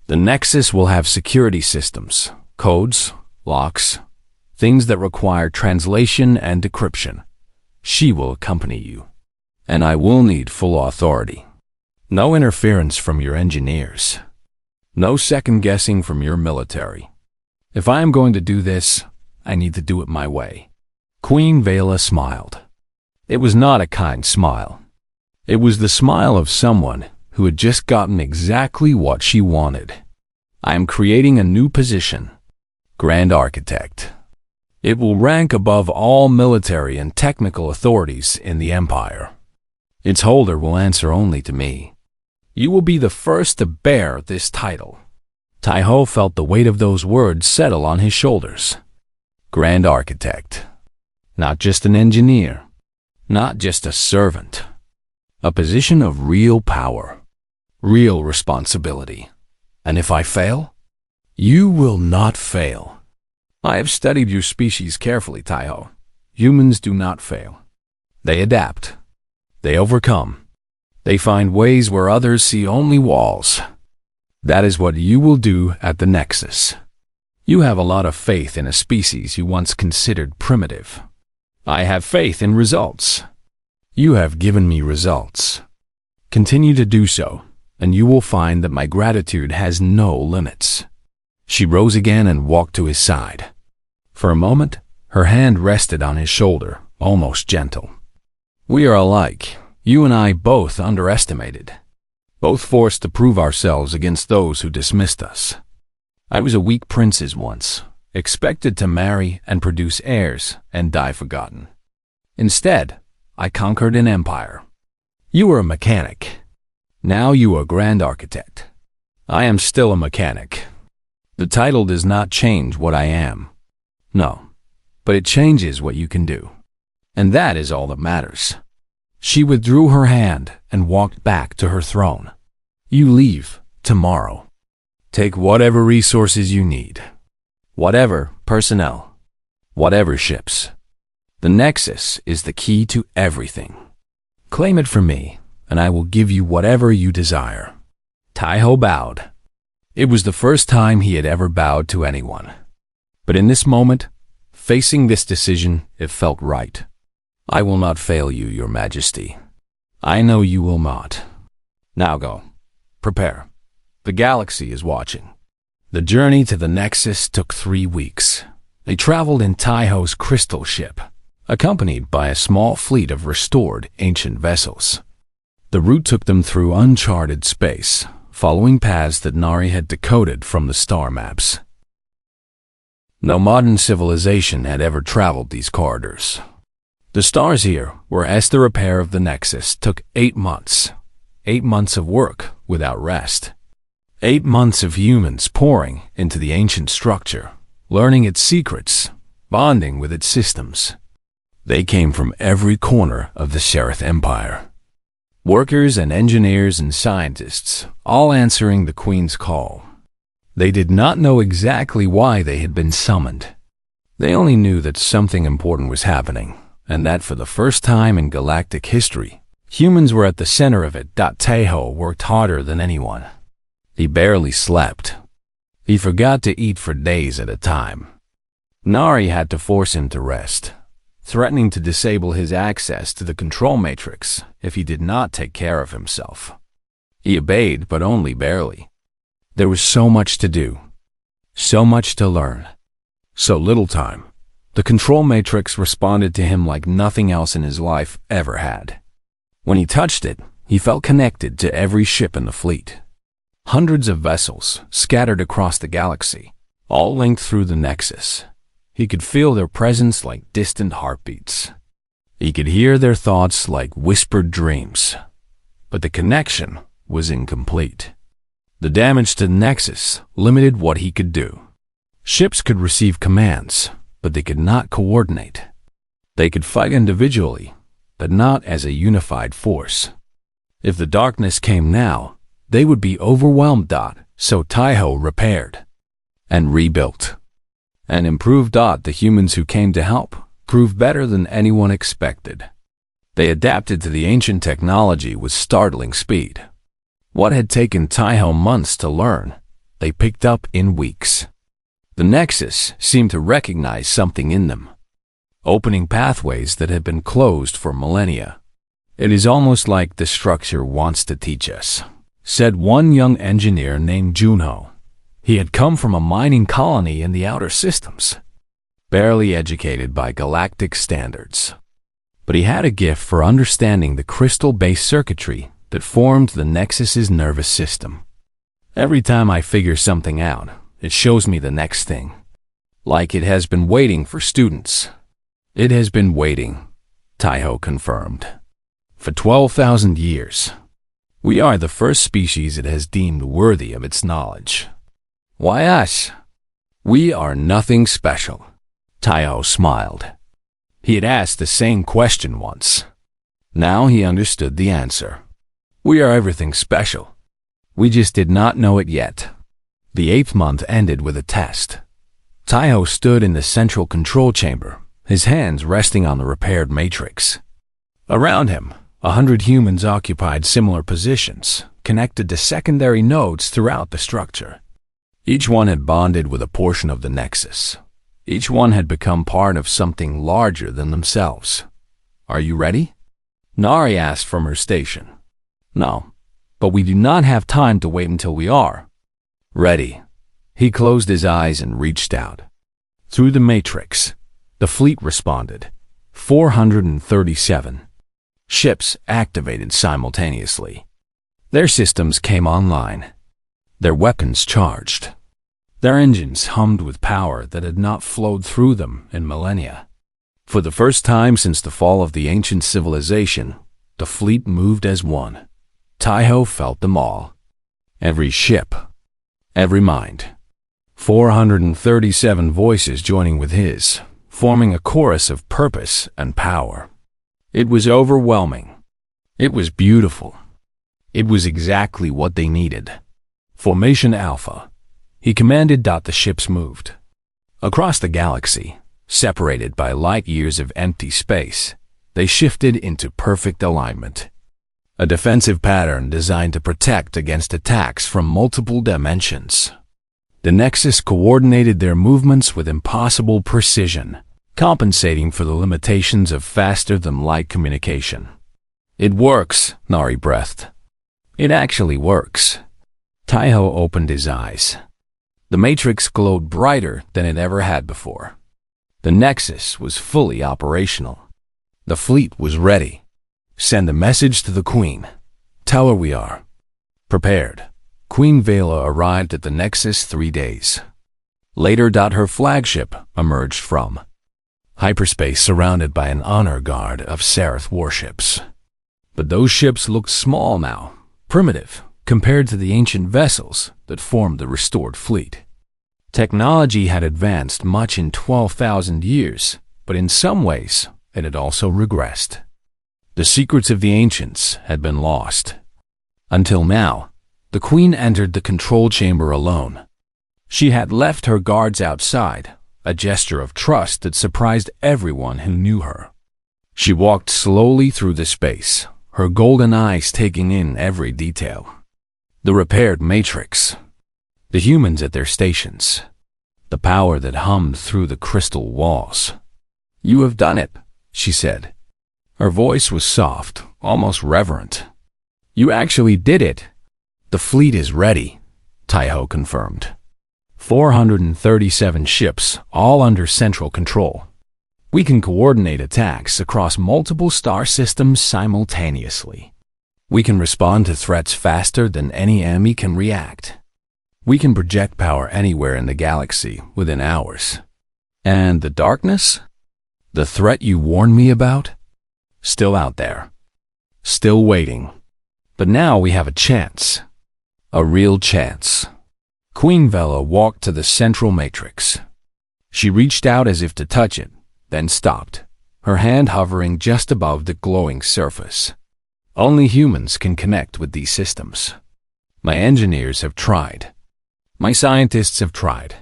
"The Nexus will have security systems, codes, locks, things that require translation and decryption. She will accompany you. And I will need full authority. No interference from your engineers. No second guessing from your military. If I am going to do this, I need to do it my way." Queen Vela smiled. It was not a kind smile. It was the smile of someone who had just gotten exactly what she wanted. "I am creating a new position. Grand Architect. It will rank above all military and technical authorities in the Empire. Its holder will answer only to me. You will be the first to bear this title." Taiho felt the weight of those words settle on his shoulders. Grand Architect. Not just an engineer. Not just a servant. A position of real power. Real responsibility. And if I fail? You will not fail. I have studied your species carefully, Taiho. Humans do not fail. They adapt. They overcome. They find ways where others see only walls. That is what you will do at the Nexus. You have a lot of faith in a species you once considered primitive. I have faith in results. You have given me results. Continue to do so, and you will find that my gratitude has no limits. She rose again and walked to his side. For a moment, her hand rested on his shoulder, almost gentle. We are alike. You and I both underestimated. Both forced to prove ourselves against those who dismissed us. I was a weak princess once, expected to marry and produce heirs and die forgotten. Instead, I conquered an empire. You were a mechanic. Now you are Grand Architect. I am still a mechanic. The title does not change what I am. No, but it changes what you can do. And that is all that matters. She withdrew her hand and walked back to her throne. You leave tomorrow. Take whatever resources you need. Whatever personnel. Whatever ships. The Nexus is the key to everything. Claim it from me, and I will give you whatever you desire. Taiho bowed. It was the first time he had ever bowed to anyone. But in this moment, facing this decision, it felt right. I will not fail you, Your Majesty. I know you will not. Now go. Prepare. The galaxy is watching. The journey to the Nexus took 3 weeks. They traveled in Taiho's crystal ship, accompanied by a small fleet of restored ancient vessels. The route took them through uncharted space, following paths that Nari had decoded from the star maps. No modern civilization had ever traveled these corridors. The stars here were as the repair of the Nexus took 8 months. 8 months of work without rest. 8 months of humans pouring into the ancient structure, learning its secrets, bonding with its systems. They came from every corner of the Sereth Empire. Workers and engineers and scientists, all answering the Queen's call. They did not know exactly why they had been summoned. They only knew that something important was happening, and that for the first time in galactic history, Humans were at the center of it. Taiho worked harder than anyone. He barely slept. He forgot to eat for days at a time. Nari had to force him to rest, threatening to disable his access to the control matrix if he did not take care of himself. He obeyed, but only barely. There was so much to do, so much to learn, so little time. The control matrix responded to him like nothing else in his life ever had. When he touched it, he felt connected to every ship in the fleet. Hundreds of vessels scattered across the galaxy, all linked through the Nexus. He could feel their presence like distant heartbeats. He could hear their thoughts like whispered dreams. But the connection was incomplete. The damage to the Nexus limited what he could do. Ships could receive commands, but they could not coordinate. They could fight individually, but not as a unified force. If the darkness came now, they would be overwhelmed. So Taiho repaired and rebuilt and improved. The humans who came to help proved better than anyone expected. They adapted to the ancient technology with startling speed. What had taken Taiho months to learn, they picked up in weeks. The Nexus seemed to recognize something in them, opening pathways that had been closed for millennia. "It is almost like the structure wants to teach us," said one young engineer named Junho. He had come from a mining colony in the outer systems, barely educated by galactic standards. But he had a gift for understanding the crystal-based circuitry that formed the Nexus's nervous system. "Every time I figure something out, it shows me the next thing. Like it has been waiting for students." "It has been waiting," Taiho confirmed, "for 12,000 years. We are the first species it has deemed worthy of its knowledge." "Why us?" "We are nothing special," Taiho smiled. He had asked the same question once. Now he understood the answer. "We are everything special. We just did not know it yet." The 8th month ended with a test. Taiho stood in the central control chamber, his hands resting on the repaired matrix. Around him, 100 humans occupied similar positions, connected to secondary nodes throughout the structure. Each one had bonded with a portion of the Nexus. Each one had become part of something larger than themselves. "Are you ready?" Nari asked from her station. "No, but we do not have time to wait until we are." "Ready." He closed his eyes and reached out. Through the matrix, the fleet responded. 437. Ships activated simultaneously. Their systems came online. Their weapons charged. Their engines hummed with power that had not flowed through them in millennia. For the first time since the fall of the ancient civilization, the fleet moved as one. Taiho felt them all. Every ship. Every mind. 437 voices joining with his, forming a chorus of purpose and power. It was overwhelming. It was beautiful. It was exactly what they needed. Formation Alpha. He commanded. The ships moved. Across the galaxy, separated by light years of empty space, they shifted into perfect alignment. A defensive pattern designed to protect against attacks from multiple dimensions. The Nexus coordinated their movements with impossible precision, compensating for the limitations of faster-than-light communication. "It works," Nari breathed. "It actually works." Taiho opened his eyes. The matrix glowed brighter than it ever had before. The Nexus was fully operational. The fleet was ready. "Send a message to the Queen. Tell her we are prepared." Queen Vela arrived at the Nexus 3 days later. Her flagship emerged from hyperspace surrounded by an honor guard of Seraph warships. But those ships looked small now, primitive, compared to the ancient vessels that formed the restored fleet. Technology had advanced much in 12,000 years, but in some ways it had also regressed. The secrets of the ancients had been lost. Until now, the Queen entered the control chamber alone. She had left her guards outside, a gesture of trust that surprised everyone who knew her. She walked slowly through the space, her golden eyes taking in every detail. The repaired matrix, the humans at their stations, the power that hummed through the crystal walls. "You have done it," she said. Her voice was soft, almost reverent. "You actually did it." "The fleet is ready," Taiho confirmed. 437 ships, all under central control. We can coordinate attacks across multiple star systems simultaneously. We can respond to threats faster than any enemy can react. We can project power anywhere in the galaxy within hours. And the darkness? The threat you warned me about? Still out there. Still waiting. But now we have a chance. A real chance. Queen Vela walked to the central matrix. She reached out as if to touch it, then stopped, her hand hovering just above the glowing surface. Only humans can connect with these systems. My engineers have tried. My scientists have tried.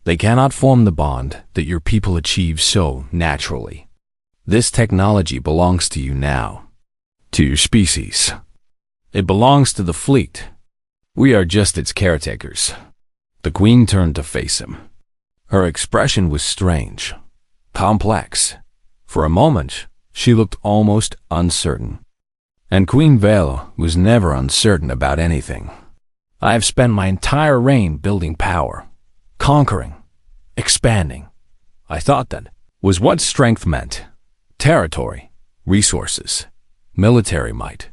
They cannot form the bond that your people achieve so naturally. This technology belongs to you now. To your species. It belongs to the fleet. We are just its caretakers. The Queen turned to face him. Her expression was strange, complex. For a moment, she looked almost uncertain. And Queen Vela was never uncertain about anything. I have spent my entire reign building power, conquering, expanding. I thought that was what strength meant. Territory, resources, military might.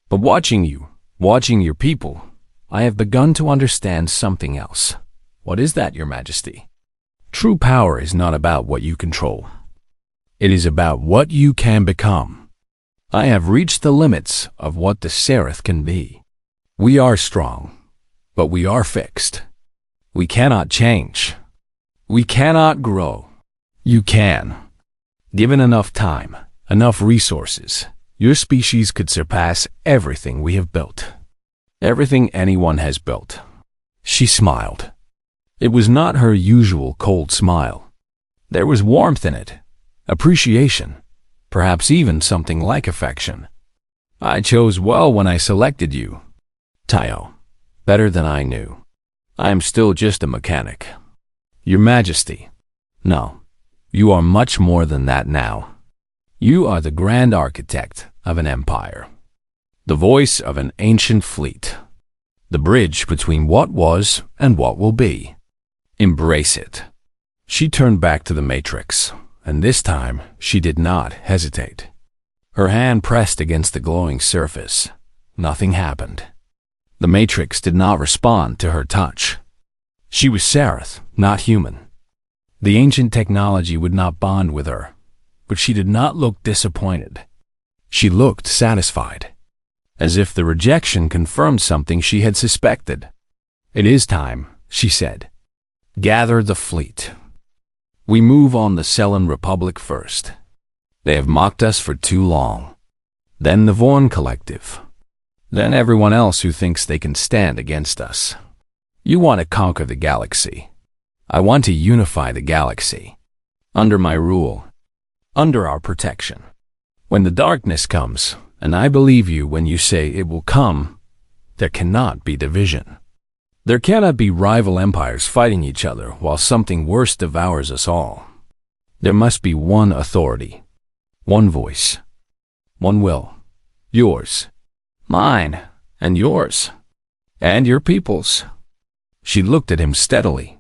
But watching you, watching your people, I have begun to understand something else. What is that, Your Majesty? True power is not about what you control. It is about what you can become. I have reached the limits of what the Seraph can be. We are strong, but we are fixed. We cannot change. We cannot grow. You can. Given enough time, enough resources, your species could surpass everything we have built. Everything anyone has built. She smiled. It was not her usual cold smile. There was warmth in it, appreciation, perhaps even something like affection. I chose well when I selected you, Taiho, better than I knew. I am still just a mechanic. Your Majesty. No, you are much more than that now. You are the grand architect of an empire. The voice of an ancient fleet. The bridge between what was and what will be. Embrace it. She turned back to the matrix, and this time she did not hesitate. Her hand pressed against the glowing surface. Nothing happened. The matrix did not respond to her touch. She was Seraph, not human. The ancient technology would not bond with her, but she did not look disappointed. She looked satisfied, as if the rejection confirmed something she had suspected. "It is time," she said. "Gather the fleet. We move on the Selen Republic first. They have mocked us for too long. Then the Vorn Collective. Then everyone else who thinks they can stand against us. You want to conquer the galaxy. I want to unify the galaxy. Under my rule. Under our protection. When the darkness comes, and I believe you when you say it will come, there cannot be division. There cannot be rival empires fighting each other while something worse devours us all. There must be one authority, one voice, one will. Yours, mine, and yours, and your people's." She looked at him steadily.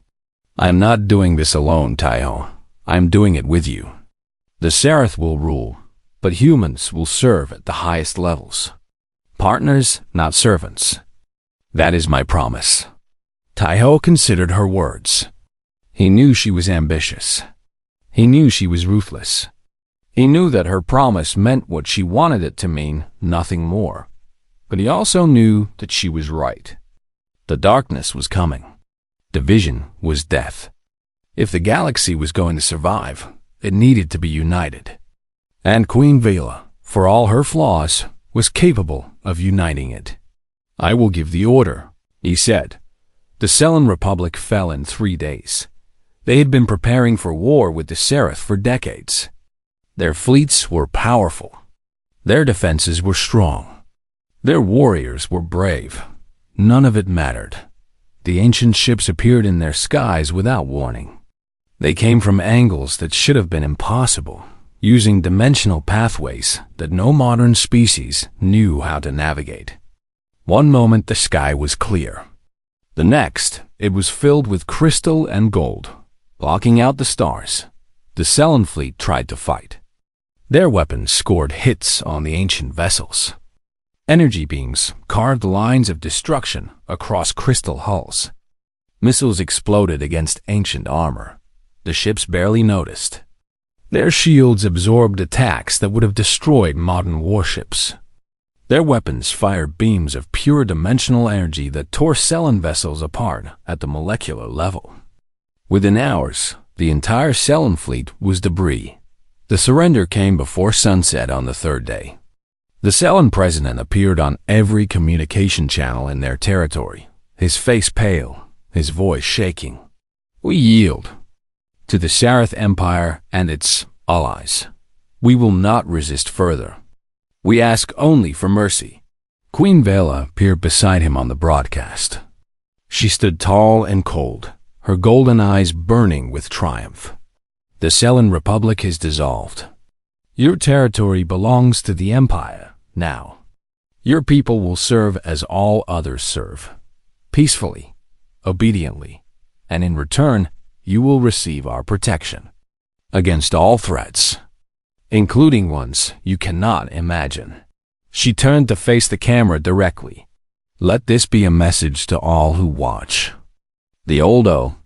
"I am not doing this alone, Taiho. I am doing it with you. The Seraph will rule, but humans will serve at the highest levels. Partners, not servants. That is my promise." Taiho considered her words. He knew she was ambitious. He knew she was ruthless. He knew that her promise meant what she wanted it to mean, nothing more. But he also knew that she was right. The darkness was coming. Division was death. If the galaxy was going to survive, it needed to be united. And Queen Vela, for all her flaws, was capable of uniting it. "I will give the order," he said. The Selen Republic fell in 3 days. They had been preparing for war with the Seraph for decades. Their fleets were powerful. Their defenses were strong. Their warriors were brave. None of it mattered. The ancient ships appeared in their skies without warning. They came from angles that should have been impossible, using dimensional pathways that no modern species knew how to navigate. One moment the sky was clear. The next, it was filled with crystal and gold, blocking out the stars. The Cylon fleet tried to fight. Their weapons scored hits on the ancient vessels. Energy beams carved lines of destruction across crystal hulls. Missiles exploded against ancient armor. The ships barely noticed. Their shields absorbed attacks that would have destroyed modern warships. Their weapons fired beams of pure dimensional energy that tore Cylon vessels apart at the molecular level. Within hours, the entire Cylon fleet was debris. The surrender came before sunset on the third day. The Cylon president appeared on every communication channel in their territory, his face pale, his voice shaking. We yield. To the Sarith Empire and its allies, we will not resist further. We ask only for mercy. Queen Vela appeared beside him on the broadcast. She stood tall and cold, her golden eyes burning with triumph. The Cylon Republic is dissolved. Your territory belongs to the Empire now. Your people will serve as all others serve, peacefully, obediently, and in return, you will receive our protection against all threats, including ones you cannot imagine. She turned to face the camera directly. Let this be a message to all who watch. The Oldo,